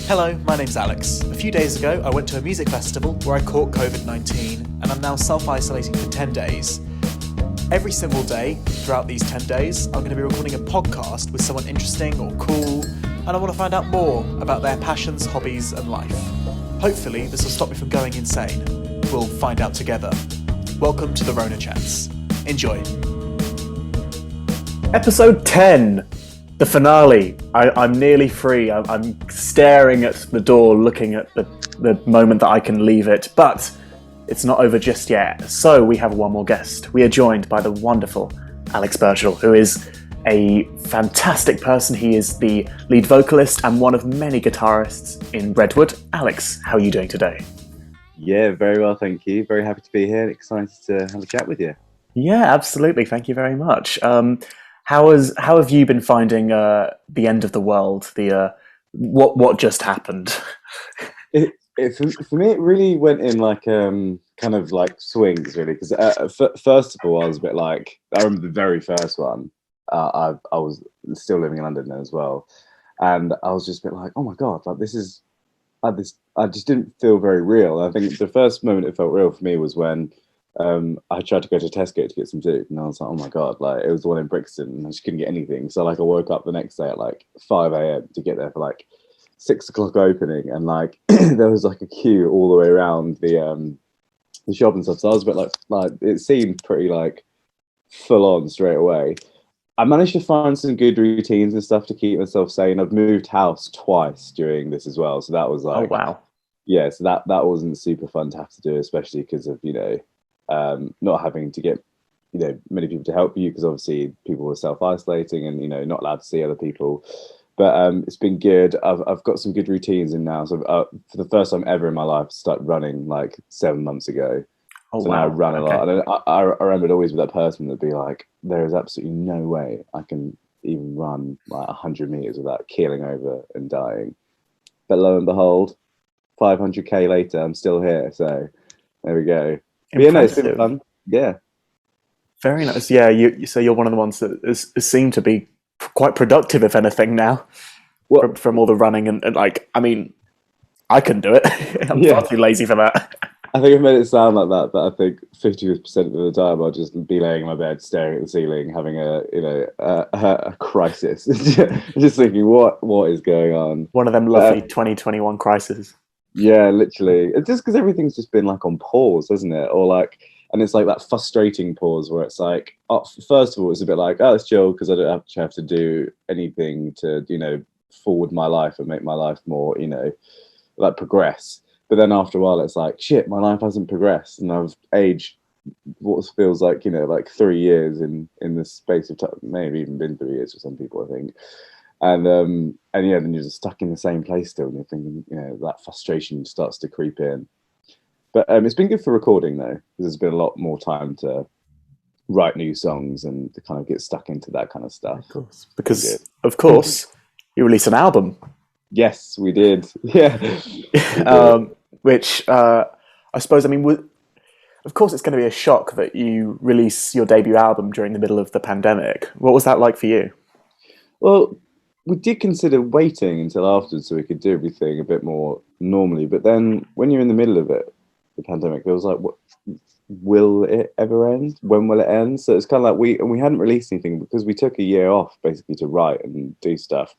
Hello, my name's Alex. A few days ago, I went to a music festival where I caught COVID-19, and I'm now self-isolating for 10 days. Every single day, throughout these 10 days, I'm going to be recording a podcast with someone interesting or cool, and I want to find out more about their passions, hobbies, and life. Hopefully, this will stop me from going insane. We'll find out together. Welcome to the RONA CHATS. Enjoy. Episode 10, the finale. I'm nearly free. I'm staring at the door, looking at the moment that I can leave it, but it's not over just yet. So we have one more guest. We are joined by the wonderful Alex Birchall, who is a fantastic person. He is the lead vocalist and one of many guitarists in Redwood. Alex, how are you doing today? Yeah, very well, thank you. Very happy to be here. Excited to have a chat with you. Yeah, absolutely. Thank you very much. How have you been finding the end of the world? What just happened? For me, it really went in like kind of like swings, really. Because first of all, I was a bit like, I remember the very first one. I was still living in London then as well, and I was just a bit like, oh my god, like this is I just didn't feel very real. I think the first moment it felt real for me was when I tried to go to Tesco to get some food, and I was like, oh my god, like it was the one in Brixton, and I just couldn't get anything. So like I woke up the next day at like 5 a.m. to get there for like 6 o'clock opening, and like there was like a queue all the way around the shop and stuff. So I was a bit like it seemed pretty like full on straight away. I managed to find some good routines and stuff to keep myself sane. I've moved house twice during this as well, so that was like, oh wow, yeah. So that wasn't super fun to have to do, especially because of not having to get many people to help you, because obviously people were self-isolating and not allowed to see other people. But it's been good. I've got some good routines in now. So for the first time ever in my life, I started running like 7 months ago. oh So wow. now I run a Okay. lot. And I remembered always with that person that'd be like, there is absolutely no way I can even run like 100 meters without keeling over and dying. But lo and behold, 500k later, I'm still here. So there we go. But yeah, no, it's been fun. Yeah. Very nice. Yeah, so you're one of the ones that has seemed to be quite productive, if anything, now. Well, from all the running and like, I mean, I couldn't do it. I'm far too lazy for that. I think I've made it sound like that, but I think 50% of the time I'll just be laying in my bed, staring at the ceiling, having a crisis, just thinking what is going on. One of them lovely 2021 crises. Yeah, literally. It's just because everything's just been like on pause, hasn't it? Or like, and it's like that frustrating pause where it's like, first of all, it's a bit like, oh, it's chill because I don't have to do anything to forward my life and make my life more like progress. But then after a while, it's like, shit, my life hasn't progressed, and I've aged what feels like like 3 years in the space of time. Maybe even been 3 years for some people, I think. And yeah, then you're just stuck in the same place still, and you're thinking, that frustration starts to creep in. But it's been good for recording though, because there's been a lot more time to write new songs and to kind of get stuck into that kind of stuff. Of course, because of course you released an album. Yes, we did. Yeah. Which I suppose, I mean, of course it's going to be a shock that you release your debut album during the middle of the pandemic. What was that like for you? Well, we did consider waiting until afterwards so we could do everything a bit more normally. But then when you're in the middle of it, the pandemic, it was like, will it ever end? When will it end? So it's kind of like we hadn't released anything because we took a year off basically to write and do stuff.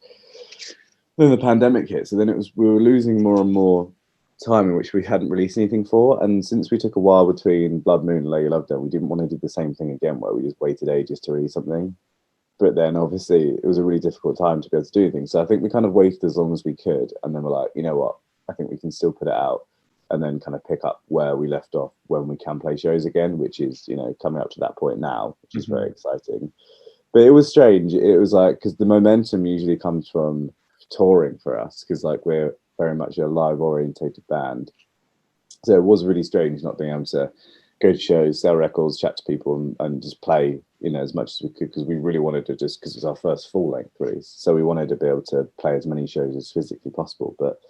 Then the pandemic hit, so then we were losing more and more time in which we hadn't released anything for. And since we took a while between Blood Moon and Lay You Love Down, we didn't want to do the same thing again where we just waited ages to release something. But then obviously it was a really difficult time to be able to do things. So I think we kind of waited as long as we could, and then we're like, you know what, I think we can still put it out and then kind of pick up where we left off when we can play shows again, which is, coming up to that point now, which is very exciting. But it was strange. It was like, because the momentum usually comes from touring for us, because like we're very much a live orientated band. So it was really strange not being able to go to shows, sell records, chat to people, and just play, as much as we could, because we really wanted to, just because it was our first full length release. So we wanted to be able to play as many shows as physically possible, but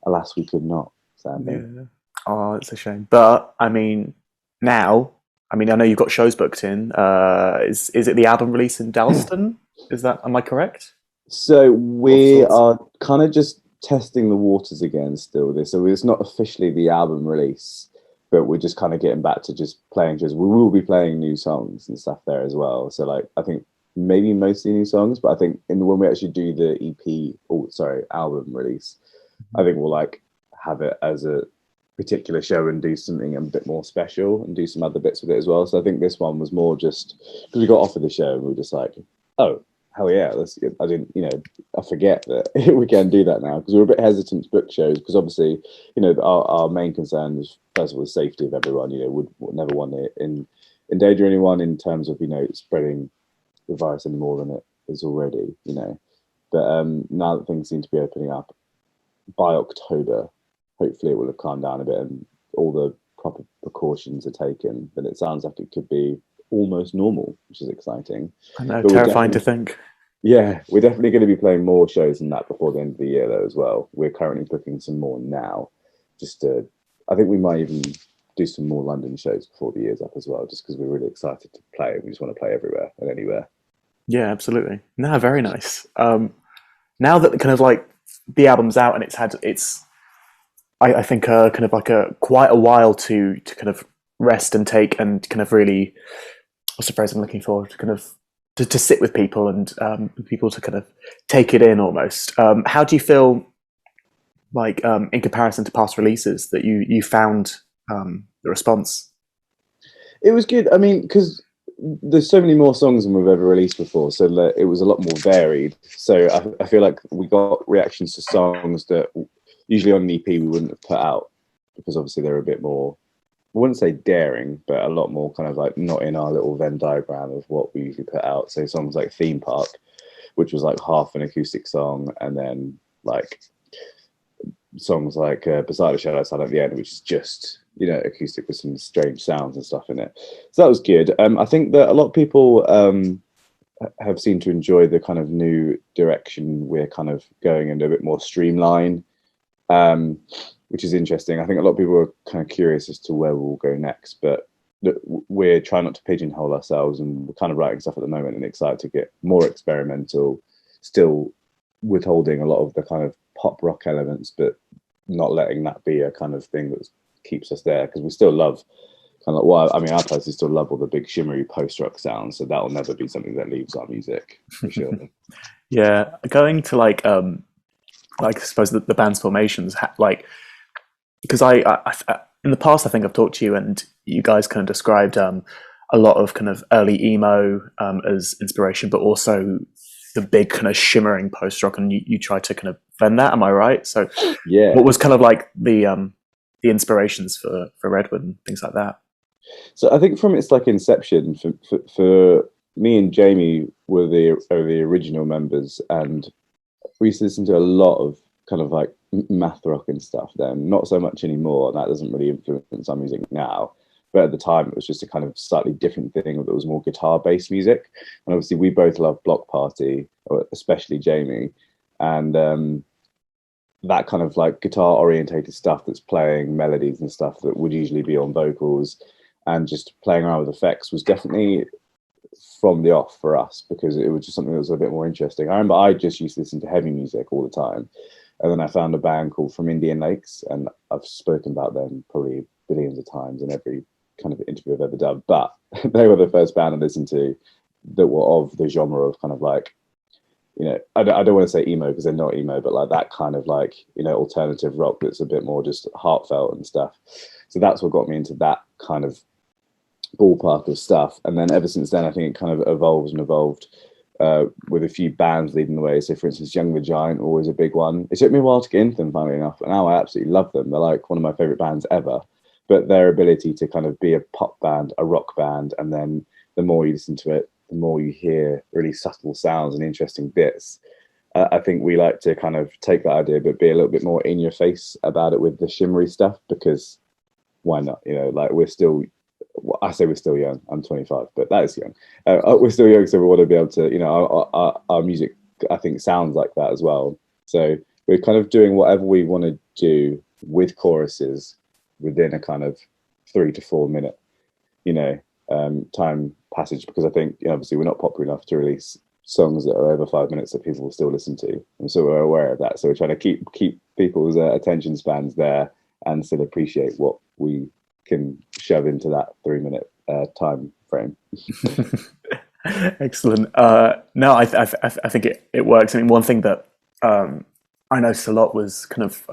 alas, we could not, sadly. Yeah. Oh, it's a shame. But I mean, now, I know you've got shows booked in. Is it the album release in Dalston? Am I correct? So we are kind of just testing the waters again still. This, so it's not officially the album release, but we're just kind of getting back to just playing shows. We will be playing new songs and stuff there as well. So like, I think maybe mostly new songs, but I think when we actually do the EP, album release, I think we'll like have it as a particular show and do something a bit more special and do some other bits with it as well. So I think this one was more just because we got offered the show and we were just like, oh, hell yeah, I didn't, I forget that we can do that now, because we were a bit hesitant to book shows because obviously, our main concern was, first of all, the safety of everyone. Would never want it endanger anyone in terms of, spreading the virus any more than it is already, But now that things seem to be opening up, by October, hopefully it will have calmed down a bit and all the proper precautions are taken. But it sounds like it could be almost normal, which is exciting. I know, terrifying to think. Yeah, we're definitely going to be playing more shows than that before the end of the year, though, as well. We're currently booking some more now. I think we might even do some more London shows before the year's up as well, just because we're really excited to play. We just want to play everywhere and anywhere. Yeah, absolutely. No, very nice. Now that kind of like the album's out and I think kind of like quite a while to kind of rest and take and kind of really, what's the phrase I'm looking for, to kind of to sit with people and people to kind of take it in almost. How do you feel like in comparison to past releases that you found the response? It was good. I mean, because there's so many more songs than we've ever released before, so it was a lot more varied. So I feel like we got reactions to songs that usually on an EP we wouldn't have put out, because obviously they're a bit more, I wouldn't say daring, but a lot more kind of like not in our little Venn diagram of what we usually put out. So songs like Theme Park, which was like half an acoustic song, and then like songs like Beside the Shadow Outside at the end, which is just, acoustic with some strange sounds and stuff in it. So that was good. I think that a lot of people have seemed to enjoy the kind of new direction we're kind of going into, a bit more streamlined, which is interesting. I think a lot of people are kind of curious as to where we'll go next, but we're trying not to pigeonhole ourselves, and we're kind of writing stuff at the moment and excited to get more experimental, still withholding a lot of the kind of pop rock elements, but not letting that be a kind of thing that keeps us there, because we still love kind of, I personally still love all the big shimmery post-rock sounds, so that'll never be something that leaves our music, for sure. Yeah, going to like I suppose the band's formations, like, because I in the past I think I've talked to you and you guys kind of described a lot of kind of early emo as inspiration, but also the big kind of shimmering post-rock, and you try to kind of blend that. Am I right? So yeah, what was kind of like the inspirations for Redwood and things like that? So I think from its like inception, for me and Jamie were the original members, and we used to listen to a lot of kind of like math rock and stuff then, not so much anymore, and that doesn't really influence our music now. But at the time, it was just a kind of slightly different thing that was more guitar-based music. And obviously, we both love Block Party, especially Jamie, and that kind of like guitar-orientated stuff that's playing melodies and stuff that would usually be on vocals, and just playing around with effects was definitely from the off for us, because it was just something that was a bit more interesting. I remember I just used to listen to heavy music all the time, and then I found a band called From Indian Lakes, and I've spoken about them probably billions of times in every kind of interview I've ever done, but they were the first band I listened to that were of the genre of kind of like, I don't want to say emo because they're not emo, but like that kind of like, alternative rock that's a bit more just heartfelt and stuff. So that's what got me into that kind of ballpark of stuff. And then ever since then, I think it kind of evolved with a few bands leading the way. So for instance, Young the Giant, always a big one. It took me a while to get into them, funnily enough, but now I absolutely love them. They're like one of my favorite bands ever. But their ability to kind of be a pop band, a rock band, and then the more you listen to it, the more you hear really subtle sounds and interesting bits. I think we like to kind of take that idea, but be a little bit more in your face about it with the shimmery stuff, because why not? Like we're still, I say we're still young. I'm 25, but that is young. We're still young, so we want to be able to, our music, I think, sounds like that as well. So we're kind of doing whatever we want to do with choruses within a kind of 3 to 4 minute, time passage, because I think obviously we're not popular enough to release songs that are over 5 minutes that people will still listen to, and so we're aware of that. So we're trying to keep people's attention spans there and still appreciate what we can shove into that 3 minute time frame. Excellent. No, I think it works. I mean, one thing that I noticed a lot was kind of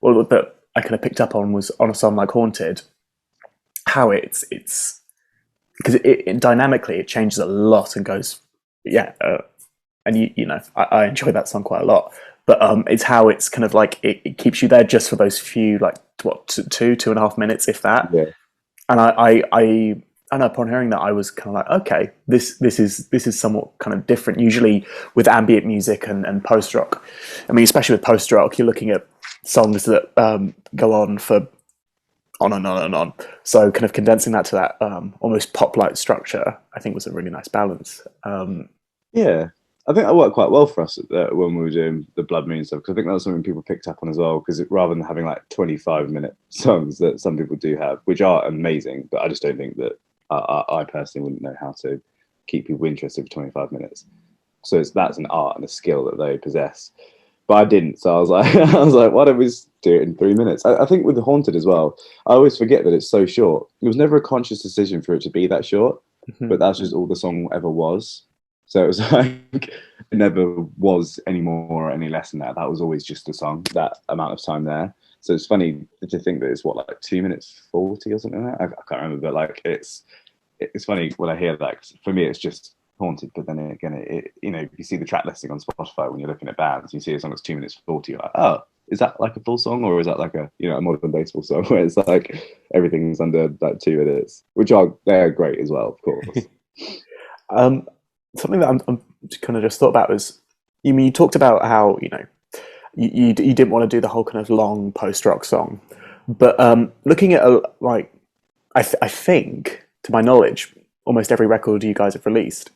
well, that I kind of picked up on was on a song like Haunted, how it's because it dynamically it changes a lot and goes, yeah, and you know I enjoy that song quite a lot, but it's how it's kind of like it keeps you there just for those few, like what, 2.5 minutes, if that. Yeah. And I and upon hearing that, I was kind of like, okay, this is somewhat kind of different. Usually with ambient music and post rock, I mean, especially with post rock, you're looking at songs that go on for on and on and on. So kind of condensing that to that almost pop-like structure, I think was a really nice balance. Yeah, I think that worked quite well for us when we were doing the Blood Moon stuff, because I think that was something people picked up on as well, because rather than having like 25-minute songs that some people do have, which are amazing, but I just don't think that I personally wouldn't know how to keep people interested for 25 minutes. So that's an art and a skill that they possess. But I didn't, so I was like, why don't we just do it in 3 minutes? I think with the Haunted as well, I always forget that it's so short. It was never a conscious decision for it to be that short, but that's just all the song ever was. So it was like, it never was any more or any less than that. That was always just a song, that amount of time there. So it's funny to think that it's what, like 2 minutes 40 or something like that. I can't remember, but like it's funny when I hear that. 'Cause for me, it's just Haunted. But then again, it you know, you see the track listing on Spotify when you're looking at bands, you see a song that's 2 minutes 40. You're like, oh, is that like a full song, or is that like a, you know, a modern baseball song where it's like everything's under like 2 minutes, which they're great as well, of course. Something that I'm kind of just thought about was, you talked about how, you know, you didn't want to do the whole kind of long post rock song, but looking at like I think, to my knowledge, almost every record you guys have released,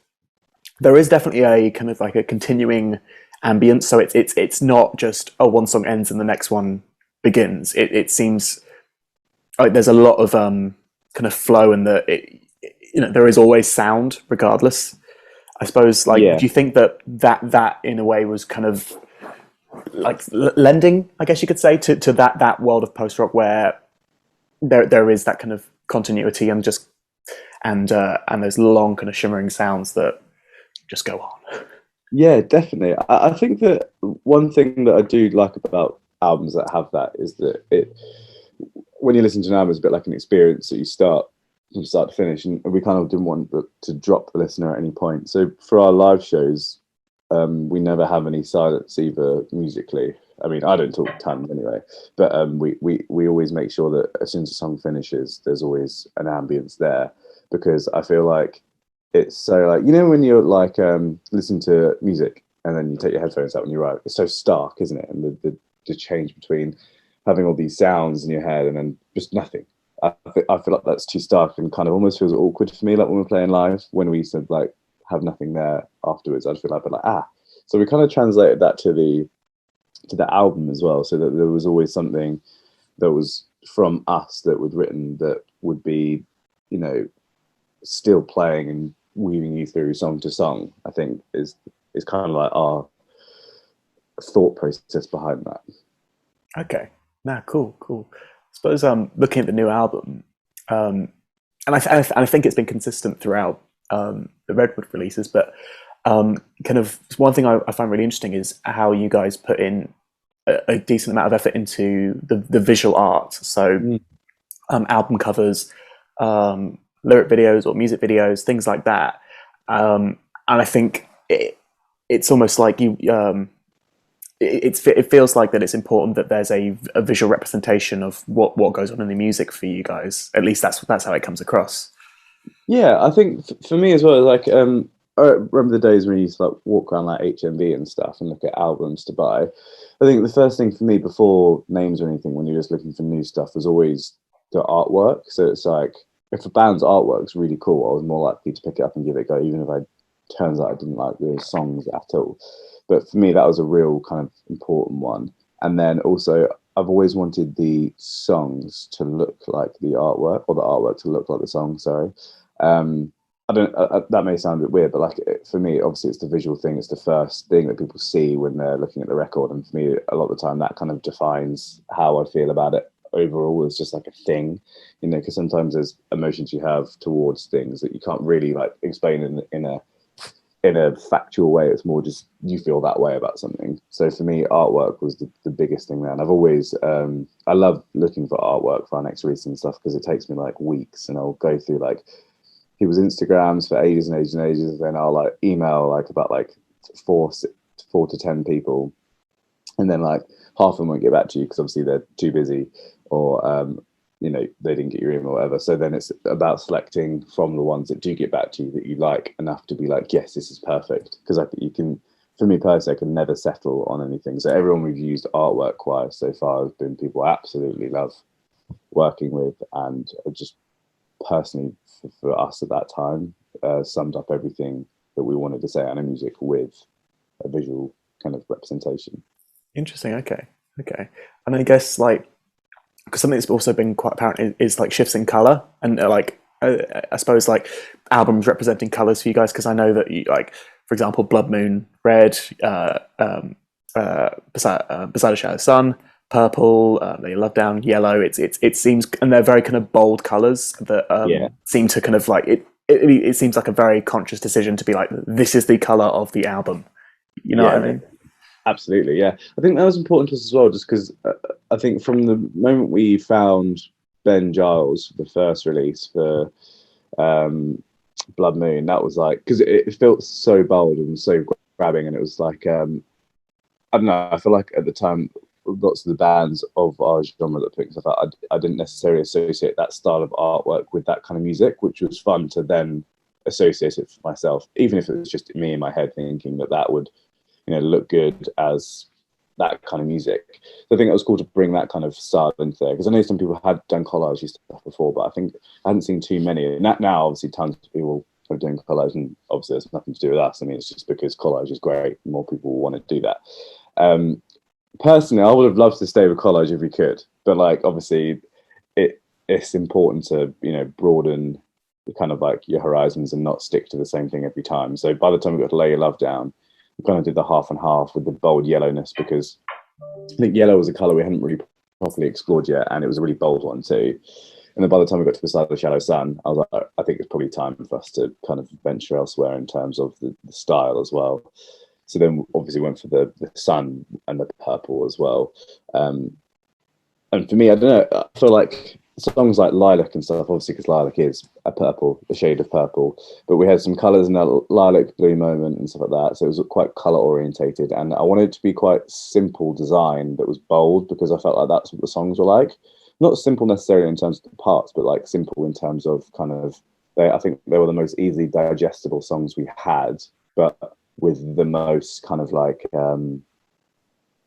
there is definitely a kind of like a continuing ambience. So it's not just, oh, one song ends and the next one begins. It seems like there's a lot of kind of flow, and you know, there is always sound regardless. I suppose, like, Yeah. do you think that in a way was kind of like lending, I guess you could say, to that world of post rock where there is that kind of continuity and just and those long kind of shimmering sounds that just go on. Yeah, definitely. I think that one thing that I do like about albums that have that is that when you listen to an album, it's a bit like an experience that you start from start to finish, and we kind of didn't want to drop the listener at any point. So for our live shows, we never have any silence either musically. I mean, I don't talk tons anyway, but we always make sure that as soon as the song finishes, there's always an ambience there, because I feel like it's so, like, you know, when you're like listen to music and then you take your headphones out when you write, it's so stark, isn't it? And the change between having all these sounds in your head and then just nothing. I feel like that's too stark and kind of almost feels awkward for me, like when we're playing live, when we used to like have nothing there afterwards. I'd feel like so we kind of translated that to the album as well, so that there was always something that was from us that was written that would be, you know, still playing and weaving you through song to song. I think is kind of like our thought process behind that. Okay, cool. I suppose looking at the new album, and I think it's been consistent throughout the Redwood releases, but kind of one thing I find really interesting is how you guys put in a decent amount of effort into the visual art. So album covers, lyric videos or music videos, things like that. And I think it's almost like it feels like that it's important that there's a visual representation of what goes on in the music for you guys. At least that's how it comes across. Yeah, I think for me as well, like I remember the days when you used to like walk around like HMV and stuff and look at albums to buy. I think the first thing for me, before names or anything, when you're just looking for new stuff, was always the artwork. So it's like, if a band's artwork's really cool, I was more likely to pick it up and give it a go, even if turns out I didn't like the songs at all. But for me, that was a real kind of important one. And then also, I've always wanted the songs to look like the artwork, or the artwork to look like the song. Sorry. I don't. That may sound a bit weird, but like for me, obviously, it's the visual thing. It's the first thing that people see when they're looking at the record, and for me, a lot of the time, that kind of defines how I feel about it overall. It's just like a thing, you know, because sometimes there's emotions you have towards things that you can't really like explain in a factual way. It's more just you feel that way about something. So for me, artwork was the biggest thing there. And I've always I love looking for artwork for our next release and stuff, because it takes me like weeks, and I'll go through like people's Instagrams for ages and ages and ages. Then I'll like email like about like four to 10 people, and then like half of them won't get back to you because obviously they're too busy, or you know, they didn't get your email or whatever. So then it's about selecting from the ones that do get back to you that you like enough to be like, yes, this is perfect. Because I think you can, for me personally, I can never settle on anything. So everyone we've used artwork wise so far has been people I absolutely love working with, and just personally for us at that time summed up everything that we wanted to say on a music with a visual kind of representation. Interesting. Okay. And I guess like, because something that's also been quite apparent is like shifts in color, and like I suppose like albums representing colors for you guys, because I know that you, like, for example, Blood Moon, red, beside a Shadow Sun, purple, Lay Your Love Down, yellow. It seems, and they're very kind of bold colors that seem to kind of like it seems like a very conscious decision to be like, this is the color of the album. You know what I mean? Absolutely, yeah. I think that was important to us as well, just because I think from the moment we found Ben Giles for the first release for Blood Moon, that was like, because it felt so bold and so grabbing, and it was like, I don't know, I feel like at the time, lots of the bands of our genre that picked stuff out, I didn't necessarily associate that style of artwork with that kind of music, which was fun to then associate it for myself, even if it was just me in my head thinking that would, you know, look good as that kind of music. So I think it was cool to bring that kind of style into there, because I know some people had done collage stuff before, but I think I hadn't seen too many. And now obviously tons of people are doing collage, and obviously there's nothing to do with us. I mean, it's just because collage is great, more people want to do that. Personally, I would have loved to stay with collage if we could, but like obviously it's important to, you know, broaden kind of like your horizons and not stick to the same thing every time. So by the time we got to Lay Your Love Down, we kind of did the half and half with the bold yellowness, because I think yellow was a color we hadn't really properly explored yet, and it was a really bold one too. And then by the time we got to Beside the Shadow Sun, I was like, I think it's probably time for us to kind of venture elsewhere in terms of the style as well. So then obviously went for the sun and the purple as well. And for me, I don't know, I feel like songs like Lilac and stuff, obviously because Lilac is a shade of purple, but we had some colours in that lilac blue moment and stuff like that. So it was quite colour orientated, and I wanted it to be quite simple design that was bold, because I felt like that's what the songs were like. Not simple necessarily in terms of the parts, but like simple in terms of kind of, I think they were the most easily digestible songs we had, but with the most kind of like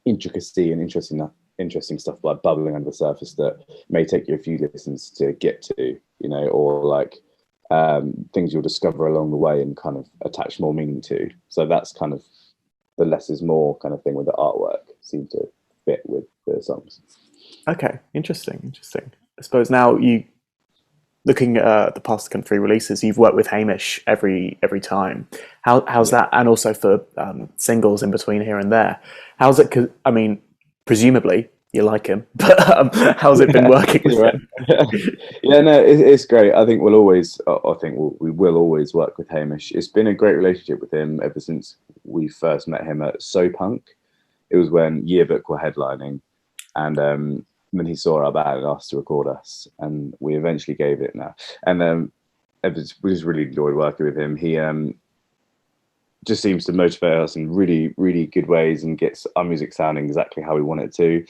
intricacy and interesting stuff like bubbling under the surface that may take you a few listens to get to, you know, or like things you'll discover along the way and kind of attach more meaning to. So that's kind of the less is more kind of thing with the artwork seemed to fit with the songs. Okay, interesting. I suppose now you looking at the past kind of 3 releases, you've worked with Hamish every time. How's that, and also for singles in between here and there? How's it? 'Cause, I mean, presumably you like him, but how's it been working with him? Yeah, no, it's great. I think we will always work with Hamish. It's been a great relationship with him ever since we first met him at So Punk. It was when Yearbook were headlining, and then he saw our band and asked to record us, and we eventually gave it now. And we just really enjoyed working with him. He just seems to motivate us in really, really good ways and gets our music sounding exactly how we want it to.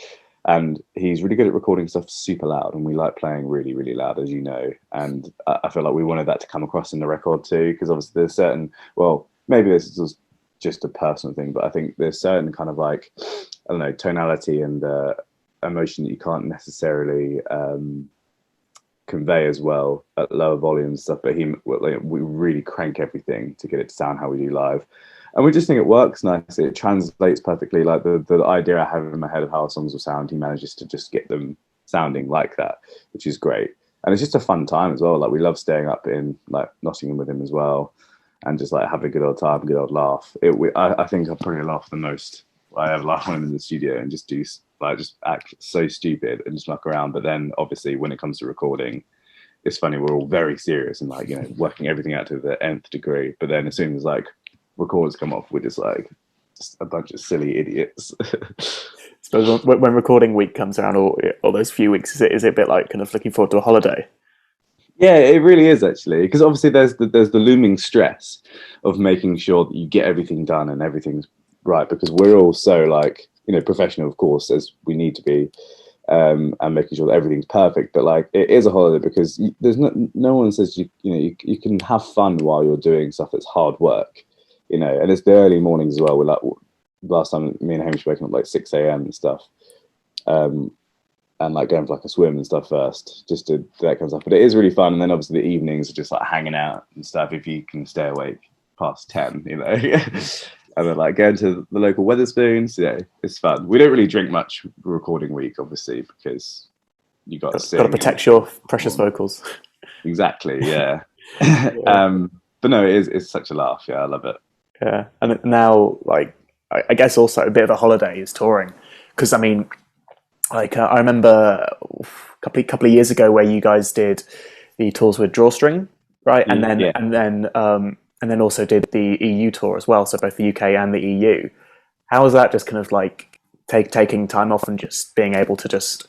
And he's really good at recording stuff super loud, and we like playing really, really loud, as you know. And I feel like we wanted that to come across in the record too, because obviously there's certain, well, maybe this is just a personal thing, but I think there's certain kind of like, I don't know, tonality and emotion that you can't necessarily convey as well at lower volume and stuff. But we really crank everything to get it to sound how we do live, and we just think it works nicely. It translates perfectly. Like the idea I have in my head of how songs will sound, he manages to just get them sounding like that, which is great. and it's just a fun time as well. Like we love staying up in like Nottingham with him as well, and just like have a good old time, good old laugh. I think I'll probably laugh the most I ever laugh when I'm in the studio and just do like just act so stupid and just muck around. But then obviously when it comes to recording, it's funny, we're all very serious and like, you know, working everything out to the nth degree. But then as soon as like records come off, we're just like just a bunch of silly idiots. Suppose when recording week comes around, or those few weeks, is it a bit like kind of looking forward to a holiday? Yeah, it really is actually, because obviously there's the looming stress of making sure that you get everything done and everything's right, because we're all so like, you know, professional, of course, as we need to be. And making sure that everything's perfect, but like it is a holiday because there's no one says you can have fun while you're doing stuff that's hard work, you know. And it's the early mornings as well. We're like last time me and Hamish waking up like 6 a.m. and stuff, and like going for like a swim and stuff first, just to do that kind of stuff. But it is really fun. And then obviously the evenings are just like hanging out and stuff if you can stay awake past 10, you know. And then like going to the local Wetherspoons, yeah, it's fun. We don't really drink much recording week, obviously, because you got to protect your precious vocals. Exactly, yeah. But no, it's such a laugh. Yeah, I love it. Yeah, and now like I guess also a bit of a holiday is touring, because I mean, like I remember a couple of years ago where you guys did the tours with Drawstring, right? And then also did the EU tour as well, so both the UK and the EU. How was that, just kind of like taking time off and just being able to just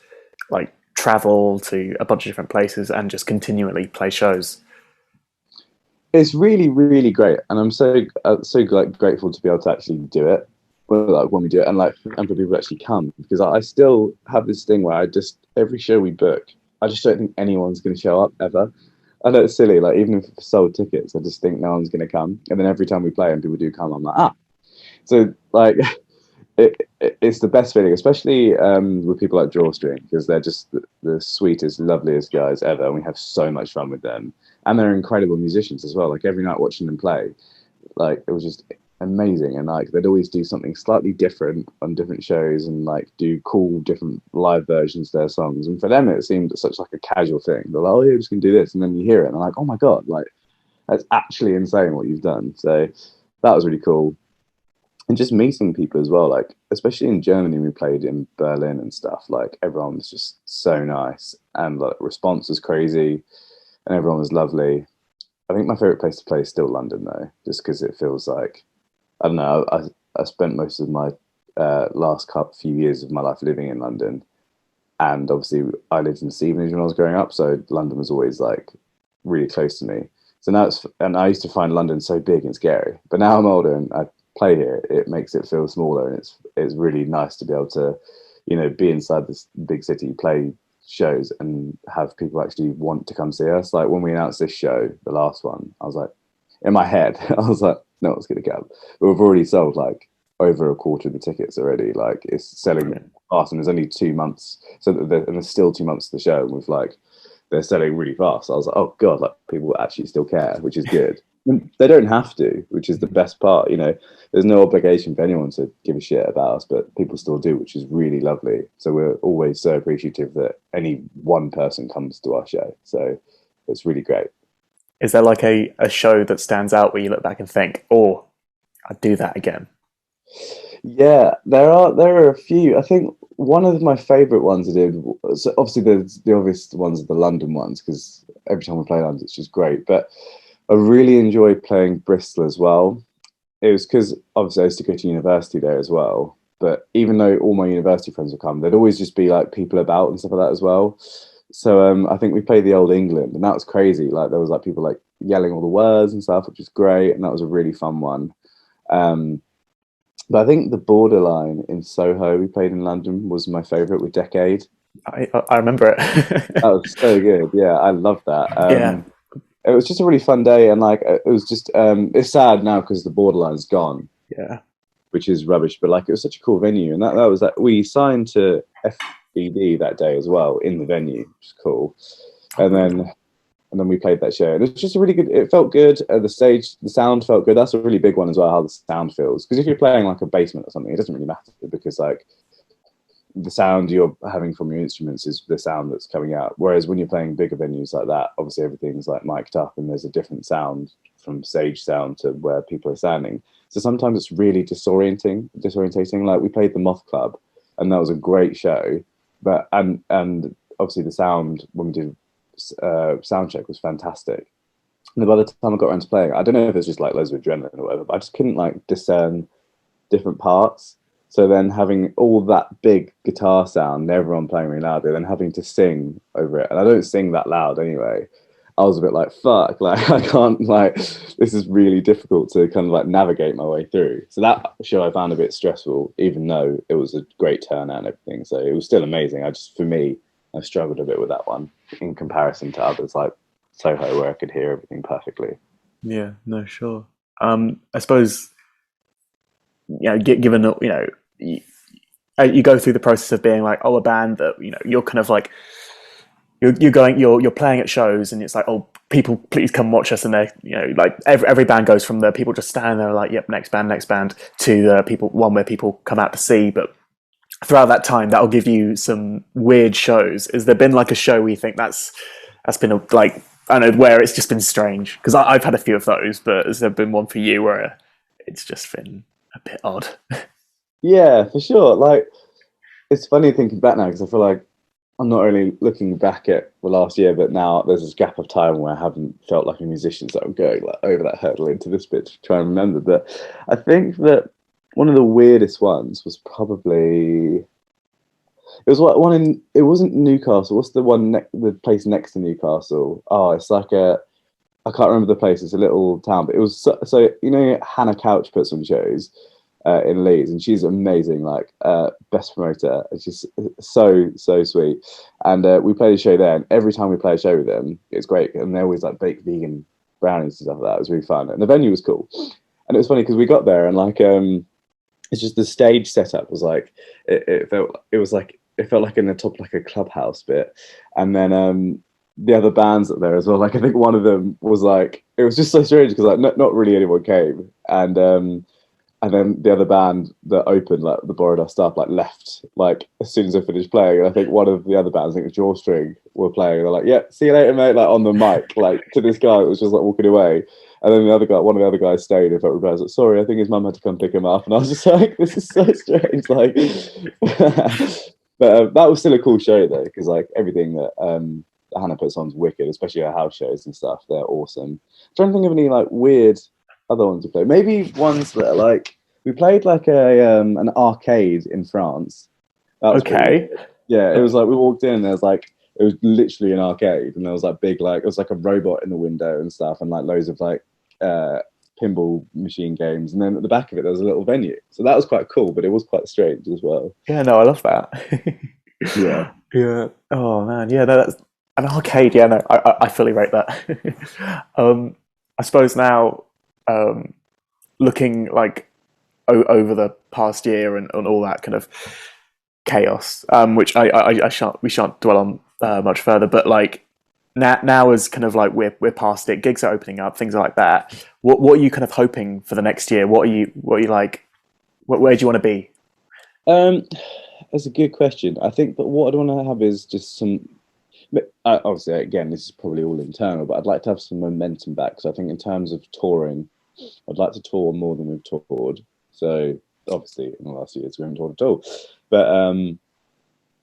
like travel to a bunch of different places and just continually play shows? It's really, really great, and I'm so like grateful to be able to actually do it. Well, like when we do it, and for people to actually come, because I still have this thing where every show we book, I just don't think anyone's going to show up ever. I know it's silly, like even if we've sold tickets, I just think no one's going to come. And then every time we play and people do come, I'm like, So like, it's the best feeling, especially with people like Drawstring, because they're just the sweetest, loveliest guys ever. And we have so much fun with them. And they're incredible musicians as well. Like every night watching them play, like it was just amazing. And like they'd always do something slightly different on different shows and like do cool different live versions of their songs. And for them it seemed such like a casual thing. They're like, oh yeah, we're just gonna do this, and then you hear it and they're like, oh my god, like that's actually insane what you've done. So that was really cool. And just meeting people as well, like especially in Germany, we played in Berlin and stuff, like everyone was just so nice, and like response was crazy and everyone was lovely. I think my favorite place to play is still London though, just because it feels like, I don't know, I spent most of my last few years of my life living in London, and obviously I lived in Stevenage when I was growing up, so London was always like really close to me. So now and I used to find London so big and scary, but now I'm older and I play here, it makes it feel smaller, and it's really nice to be able to, you know, be inside this big city, play shows, and have people actually want to come see us. Like when we announced this show, the last one, I was like, in my head, I was like, no one's gonna come. But we've already sold like over a quarter of the tickets already. Like it's selling fast, and there's only 2 months, and there's still 2 months to the show, and with like they're selling really fast. I was like, oh god, like people actually still care, which is good. And they don't have to, which is the best part. You know, there's no obligation for anyone to give a shit about us, but people still do, which is really lovely. So we're always so appreciative that any one person comes to our show. So it's really great. Is there like a show that stands out where you look back and think, oh, I'd do that again? Yeah, there are a few. I think one of my favourite ones I did, so obviously the obvious ones are the London ones, because every time we play London it's just great, but I really enjoyed playing Bristol as well. It was because obviously I used to go to university there as well, but even though all my university friends would come, there'd always just be like people about and stuff like that as well. So I think we played the Old England, and that was crazy. Like there was like people like yelling all the words and stuff, which was great, and that was a really fun one. But I think the Borderline in Soho we played in London was my favourite, with Decade. I remember it. That was so good. Yeah, I loved that. Yeah. It was just a really fun day, and like it was just it's sad now because the Borderline's gone. Yeah, which is rubbish. But like it was such a cool venue, and that was that. We signed to FBD that day as well in the venue, which is cool. And then we played that show, and it was just a really good. It felt good. The sound felt good. That's a really big one as well. How the sound feels, because if you're playing like a basement or something, it doesn't really matter, because like the sound you're having from your instruments is the sound that's coming out. Whereas when you're playing bigger venues like that, obviously everything's like mic'd up and there's a different sound from stage sound to where people are standing. So sometimes it's really disorientating. Like we played the Moth Club and that was a great show, but and obviously the sound when we did sound check was fantastic. And then by the time I got around to playing, I don't know if it's just like loads of adrenaline or whatever, but I just couldn't like discern different parts. So then having all that big guitar sound and everyone playing really loudly, then having to sing over it, and I don't sing that loud anyway, I was a bit like, fuck, like I can't, like, this is really difficult to kind of like navigate my way through. So that show I found a bit stressful, even though it was a great turnout and everything. So it was still amazing. For me, I struggled a bit with that one in comparison to others like Soho, where I could hear everything perfectly. Yeah, no, sure. I suppose, given that, you go through the process of being like, a band that, you're kind of like, you're playing at shows and it's like, people please come watch us, and they like every band goes from the people just standing there like, yep, next band, to the one where people come out to see. But throughout that time, that'll give you some weird shows. Has there been like a show where you think that's been like, I don't know, where it's just been strange? Because I've had a few of those, but has there been one for you where it's just been a bit odd? Yeah, for sure. Like, it's funny thinking back now because I feel like I'm not only looking back at the last year, but now there's this gap of time where I haven't felt like a musician, so I'm going like over that hurdle into this bit to try and remember. But I think that one of the weirdest ones was probably it wasn't Newcastle. What's the one the place next to Newcastle? Oh, it's like I can't remember the place. It's a little town, but it was so Hannah Couch puts on shows in Leeds, and she's amazing, like best promoter. It's just so sweet. And we played a show there, and every time we play a show with them, it's great. And they always like bake vegan brownies and stuff like that. It was really fun, and the venue was cool. And it was funny because we got there, and like it's just the stage setup was like it felt like in the top like a clubhouse bit, and then the other bands up there as well. Like I think one of them was like, it was just so strange because like not really anyone came, and then the other band that opened, like the Borrowed Our Stuff, like left like as soon as I finished playing. And I think one of the other bands, I think the Jawstring, were playing. And they're like, "Yeah, see you later, mate." Like on the mic, like to this guy that was just like walking away. And then one of the other guys stayed. In fact, I was like, "Sorry, I think his mum had to come pick him up." And I was just like, "This is so strange." Like, but that was still a cool show though, because like everything that Hannah puts on is wicked, especially her house shows and stuff. They're awesome. I'm trying to think of any like weird other ones to play. Maybe ones that are like, we played like an arcade in France. Okay. Yeah, it was like we walked in and there was like, it was literally an arcade, and there was like big, like it was like a robot in the window and stuff, and like loads of like pinball machine games, and then at the back of it there was a little venue. So that was quite cool, but it was quite strange as well. Yeah, no, I love that. Yeah. Yeah. Oh man, yeah, no, that's an arcade. Yeah, no, I fully rate that. I suppose now, looking like over the past year and all that kind of chaos, which we shan't dwell on much further, but like now is kind of like we're past it. Gigs are opening up, things like that. What are you kind of hoping for the next year? What are you like? Where do you want to be? That's a good question. I think that what I'd want to have is just some. Obviously, again, this is probably all internal, but I'd like to have some momentum back. So I think in terms of touring, I'd like to tour more than we've toured. So obviously, in the last few years, we haven't toured at all. But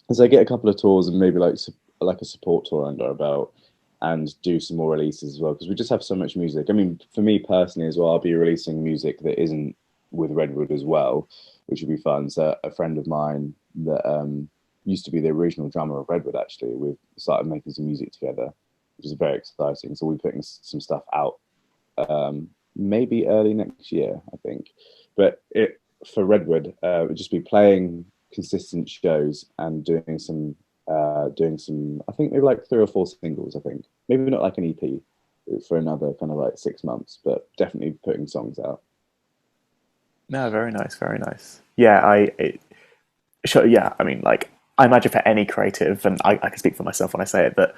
as I get a couple of tours and maybe like a support tour under our belt, and do some more releases as well, because we just have so much music. I mean, for me personally as well, I'll be releasing music that isn't with Redwood as well, which would be fun. So a friend of mine that used to be the original drummer of Redwood, actually, we've started making some music together, which is very exciting. So we're putting some stuff out maybe early next year, I think. But for Redwood, it would just be playing consistent shows and doing some, I think maybe like 3 or 4 singles, I think. Maybe not like an EP for another kind of like 6 months, but definitely putting songs out. No, very nice, very nice. Yeah, sure. Yeah, I mean, like, I imagine for any creative, and I can speak for myself when I say it, that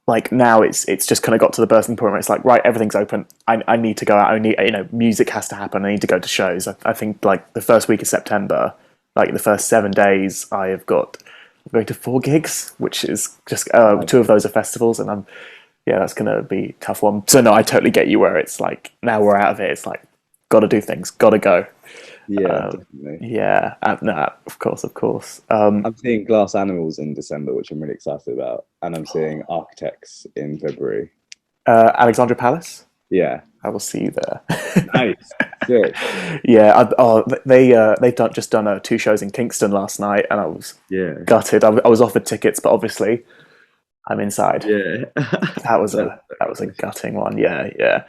like now it's just kind of got to the bursting point where it's like, right, everything's open. I need to go out. I need, music has to happen. I need to go to shows. I think like the first week of September, like the first 7 days, I'm going to 4 gigs, which is just 2 of those are festivals, and that's gonna be a tough one. So no, I totally get you where it's like now we're out of it. It's like got to do things, got to go. Yeah, definitely. Yeah, no, of course. I'm seeing Glass Animals in December, which I'm really excited about, and I'm seeing Architects in February. Alexandra Palace. Yeah, I will see you there. nice. Sick. Yeah. They've just done 2 shows in Kingston last night, and I was gutted. I was offered tickets, but obviously I'm inside. Yeah, That was a gutting one. Yeah.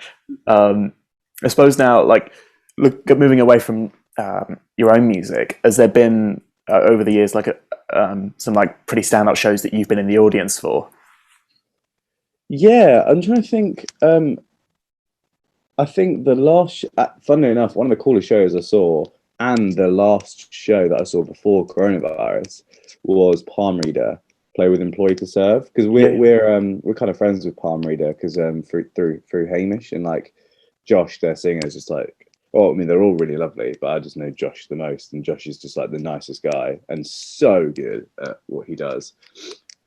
I suppose now, like, moving away from your own music, has there been over the years like some like pretty standout shows that you've been in the audience for? Yeah, I'm trying to think. I think the last, funnily enough, one of the coolest shows I saw, and the last show that I saw before coronavirus, was Palm Reader Play with Employee to Serve, because we're kind of friends with Palm Reader because through Hamish, and like Josh, their singer, is just like, well, I mean, they're all really lovely, but I just know Josh the most, and Josh is just like the nicest guy and so good at what he does.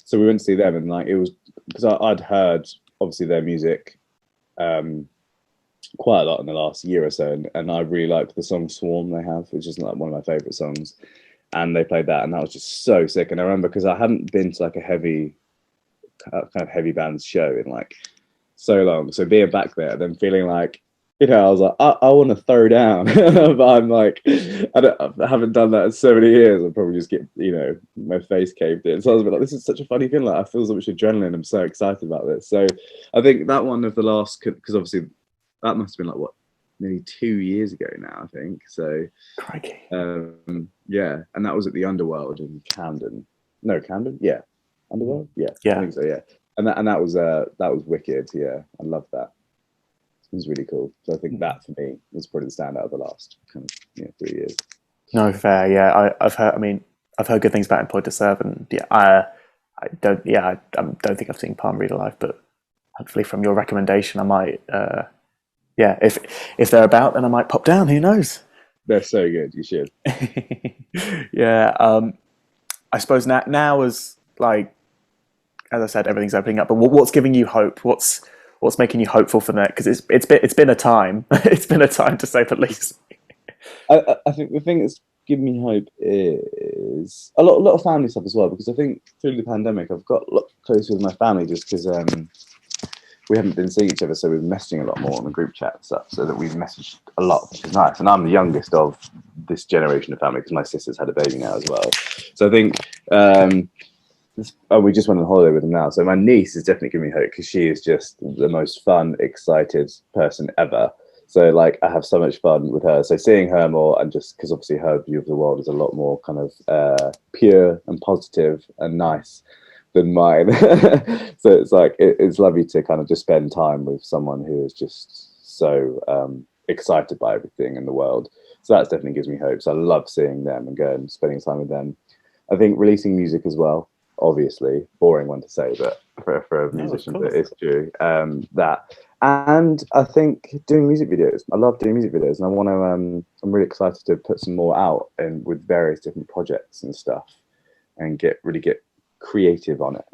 So we went to see them, and like it was because I'd heard obviously their music quite a lot in the last year or so, and I really liked the song Swarm they have, which is like one of my favorite songs, and they played that, and that was just so sick. And I remember because I hadn't been to like a heavy kind of heavy bands show in like so long, so being back there, then feeling like, I was like, I want to throw down, but I'm like, I haven't done that in so many years. I'll probably just get, my face caved in. So I was like, this is such a funny feeling. Like, I feel so much adrenaline. I'm so excited about this. So I think that one of the last, because obviously that must have been like nearly 2 years ago now, I think. So, Crikey. yeah, and that was at the Underworld in Camden. No, Camden, yeah, Underworld, yeah, Yeah. I think so, yeah. And that was wicked. Yeah, I love that. It was really cool. So I think that for me was probably the standout of the last kind of 3 years. No, fair. Yeah, I've heard. I mean, I've heard good things about Employed to Serve, and I don't think I've seen Palm Reader live, but hopefully from your recommendation, I might. If they're about, then I might pop down. Who knows? They're so good. You should. Yeah. I suppose now is like, as I said, everything's opening up. But what's giving you hope? What's making you hopeful for that? Because it's been a time. It's been a time, to say the least. I think the thing that's given me hope is a lot of family stuff as well. Because I think through the pandemic, I've got a lot closer with my family just because we haven't been seeing each other, so we've been messaging a lot more on the group chat and stuff. So that we've messaged a lot, which is nice. And I'm the youngest of this generation of family because my sister's had a baby now as well. So I think. We just went on holiday with them now. So my niece is definitely giving me hope because she is just the most fun, excited person ever. So like I have so much fun with her. So seeing her more, and just because obviously her view of the world is a lot more kind of pure and positive and nice than mine. So it's like it's lovely to kind of just spend time with someone who is just so excited by everything in the world. So that definitely gives me hope. So I love seeing them and going and spending time with them. I think releasing music as well. Obviously, boring one to say, but for a musician, it is true. That, and I think doing music videos. I love doing music videos, and I want to. I'm really excited to put some more out and with various different projects and stuff, and get creative on it.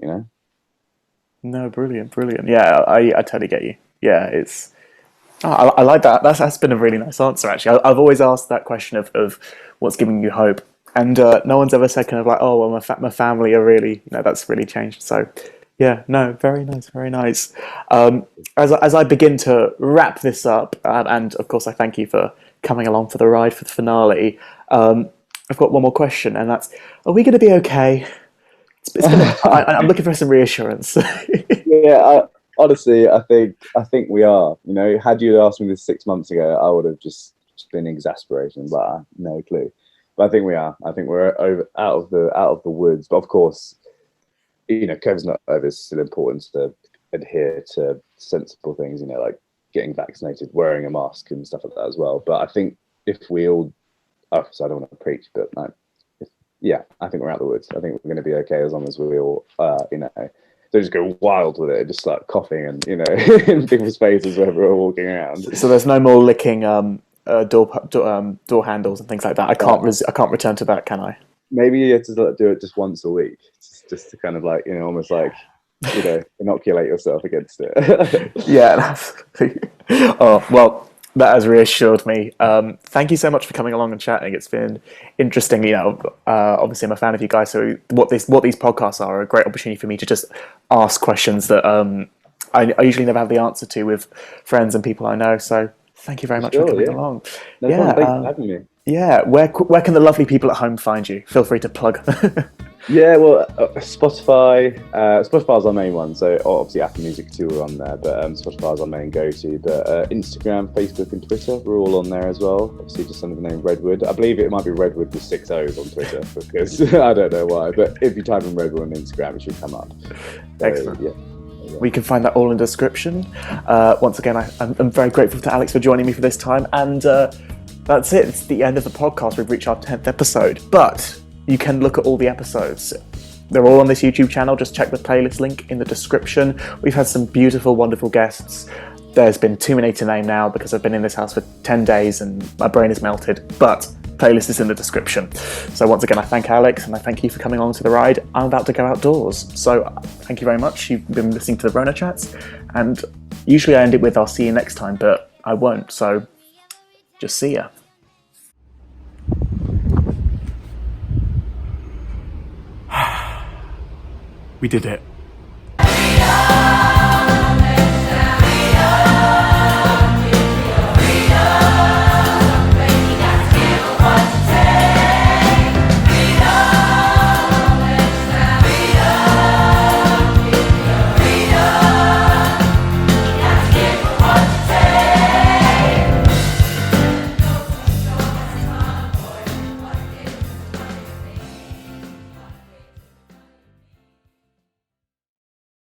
No, brilliant. Yeah, I totally get you. Yeah, it's. I like that. That's been a really nice answer, actually. I've always asked that question of what's giving you hope. And no one's ever said kind of like, oh, well, my family are really, that's really changed. So, yeah, no, very nice, very nice. As I begin to wrap this up, and of course I thank you for coming along for the ride for the finale, I've got one more question, and that's, are we going to be okay? I'm looking for some reassurance. Yeah, honestly, I think we are. Had you asked me this 6 months ago, I would have just been exasperated, but no clue. But I think we are. I think we're out of the woods. But of course, COVID's not over. It's still important to adhere to sensible things. Like getting vaccinated, wearing a mask, and stuff like that as well. But I think if we all, so I don't want to preach, but like, I think we're out of the woods. I think we're going to be okay as long as we all, don't just go wild with it, just start coughing and in people's faces wherever we're walking around. So there's no more licking door handles and things like that. I can't return to that, can I? Maybe you have to do it just once a week, just to kind of like, almost like, inoculate yourself against it. Yeah. Oh, well, that has reassured me. Thank you so much for coming along and chatting. It's been interesting. Obviously I'm a fan of you guys, so what these podcasts are a great opportunity for me to just ask questions that I usually never have the answer to with friends and people I know. So thank you very much for coming along. No problem. Thanks for having me. Yeah, where can the lovely people at home find you? Feel free to plug. Yeah, well, Spotify. Spotify's our main one, so obviously Apple Music too are on there, but Spotify's our main go-to. But Instagram, Facebook, and Twitter, we're all on there as well. Obviously, just under the name Redwood. I believe it might be Redwood with 6 O's on Twitter because I don't know why. But if you type in Redwood on Instagram, it should come up. So, excellent. Yeah. We can find that all in the description. Once again, I'm very grateful to Alex for joining me for this time, and that's it. It's the end of the podcast. We've reached our 10th episode, but you can look at all the episodes. They're all on this YouTube channel. Just check the playlist link in the description. We've had some beautiful, wonderful guests. There's been too many to name now because I've been in this house for 10 days and my brain is melted, but playlist is in the description. So once again, I thank Alex and I thank you for coming along to the ride. I'm about to go outdoors. So thank you very much. You've been listening to the RONA Chats, and usually I end it with I'll see you next time, but I won't. So just see ya. We did it.